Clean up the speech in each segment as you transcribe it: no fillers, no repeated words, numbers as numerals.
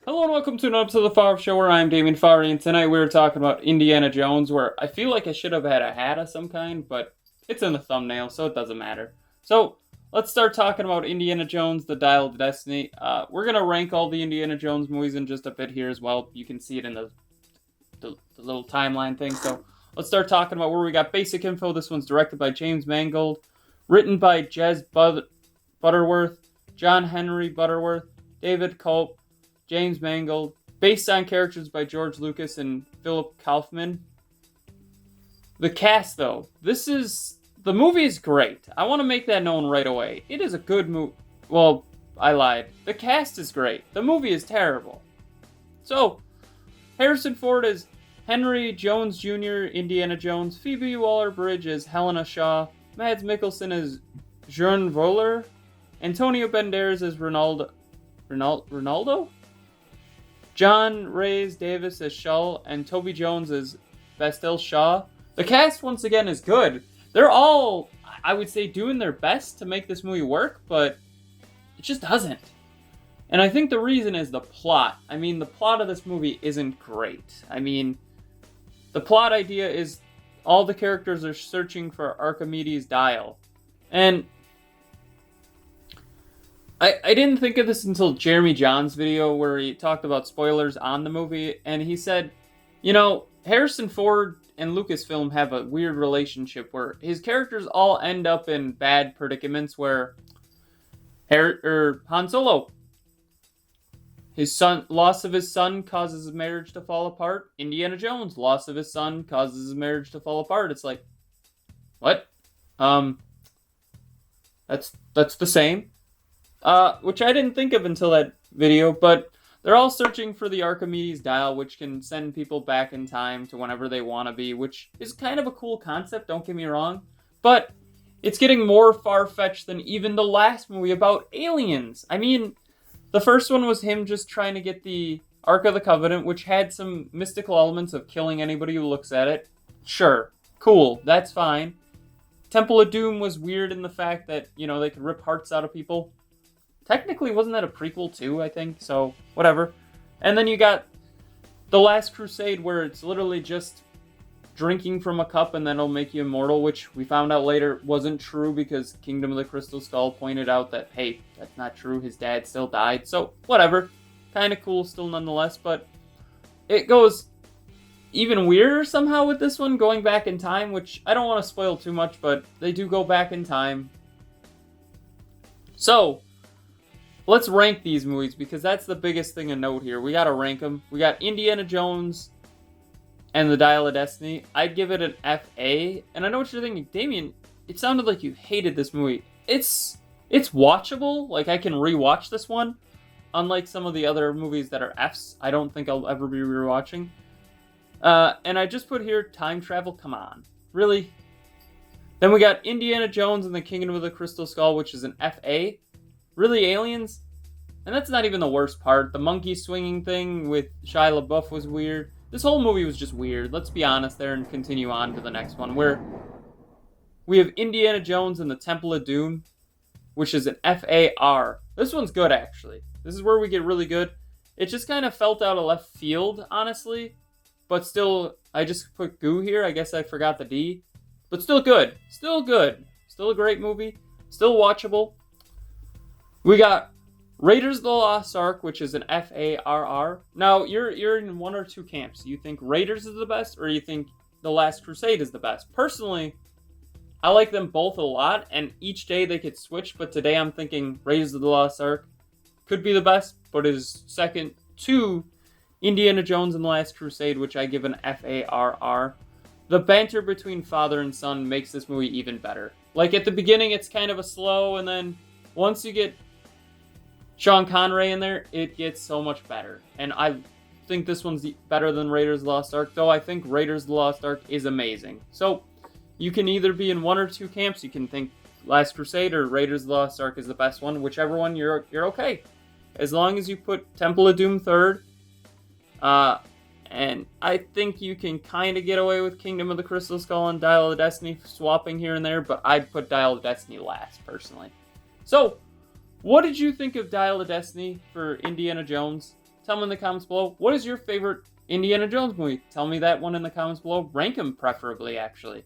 Hello and welcome to another episode of the Farr Show where I'm Damien Farr, and tonight we're talking about Indiana Jones, where I feel like I should have had a hat of some kind, but it's in the thumbnail, so it doesn't matter. So, let's start talking about Indiana Jones, the Dial of Destiny. We're going to rank all the Indiana Jones movies in just a bit here as well. You can see it in the little timeline thing. So, let's start talking about where we got basic info. This one's directed by James Mangold, written by Jez Butterworth, John Henry Butterworth, David Culp, James Mangold, based on characters by George Lucas and Philip Kaufman. The cast, though, the movie is great. I want to make that known right away. It is a good movie. Well, I lied. The cast is great. The movie is terrible. So, Harrison Ford is Henry Jones Jr., Indiana Jones, Phoebe Waller-Bridge as Helena Shaw, Mads Mikkelsen as Jean Voller, Antonio Banderas as Ronaldo? John Rhys Davis as Shull, and Toby Jones as Bastille Shaw. The cast, once again, is good. They're all, I would say, doing their best to make this movie work, but it just doesn't. And I think the reason is the plot. I mean, the plot of this movie isn't great. I mean, the plot idea is all the characters are searching for Archimedes' dial. And I didn't think of this until Jeremy John's video where he talked about spoilers on the movie, and he said, you know, Harrison Ford and Lucasfilm have a weird relationship where his characters all end up in bad predicaments where Han Solo, loss of his son causes his marriage to fall apart. Indiana Jones, loss of his son causes his marriage to fall apart. It's like, what? That's the same. Which I didn't think of until that video, but they're all searching for the Archimedes dial, which can send people back in time to whenever they want to be, which is kind of a cool concept, don't get me wrong, but it's getting more far-fetched than even the last movie about aliens. I mean, the first one was him just trying to get the Ark of the Covenant, which had some mystical elements of killing anybody who looks at it. Sure, cool, that's fine. Temple of Doom was weird in the fact that, you know, they could rip hearts out of people. Technically, wasn't that a prequel too, I think? So, whatever. And then you got The Last Crusade, where it's literally just drinking from a cup and then it'll make you immortal, which we found out later wasn't true because Kingdom of the Crystal Skull pointed out that, hey, that's not true, his dad still died. So, whatever. Kind of cool still nonetheless, but it goes even weirder somehow with this one, going back in time, which I don't want to spoil too much, but they do go back in time. So, let's rank these movies, because that's the biggest thing to note here. We gotta rank them. We got Indiana Jones and the Dial of Destiny. I'd give it an FA. And I know what you're thinking, Damien, it sounded like you hated this movie. It's watchable. Like, I can rewatch this one. Unlike some of the other movies that are Fs, I don't think I'll ever be rewatching. And I just put here, time travel, come on. Really? Then we got Indiana Jones and the Kingdom of the Crystal Skull, which is an FA. Really, aliens? And that's not even the worst part. The monkey swinging thing with Shia LaBeouf was weird. This whole movie was just weird. Let's be honest there and continue on to the next one, where we have Indiana Jones and the Temple of Doom, which is an FAR. This one's good, actually. This is where we get really good. It just kind of felt out of left field, honestly. But still, I just put goo here. I guess I forgot the D. But still good. Still good. Still a great movie. Still watchable. We got Raiders of the Lost Ark, which is an FARR. Now, you're in one or two camps. You think Raiders is the best, or you think The Last Crusade is the best? Personally, I like them both a lot, and each day they could switch, but today I'm thinking Raiders of the Lost Ark could be the best, but is second to Indiana Jones and The Last Crusade, which I give an FARR. The banter between father and son makes this movie even better. Like, at the beginning, it's kind of a slow, and then once you get Sean Connery in there, it gets so much better. And I think this one's better than Raiders of the Lost Ark, though I think Raiders of the Lost Ark is amazing. So, you can either be in one or two camps. You can think Last Crusade or Raiders of the Lost Ark is the best one. Whichever one, you're okay. As long as you put Temple of Doom third. And I think you can kind of get away with Kingdom of the Crystal Skull and Dial of Destiny swapping here and there, but I'd put Dial of Destiny last, personally. So, what did you think of Dial of Destiny for Indiana Jones? Tell them in the comments below, what is your favorite Indiana Jones movie? Tell me that one in the comments below. Rank them preferably, actually.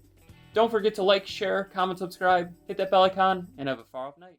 Don't forget to like, share, comment, subscribe, hit that bell icon, and have a far off night.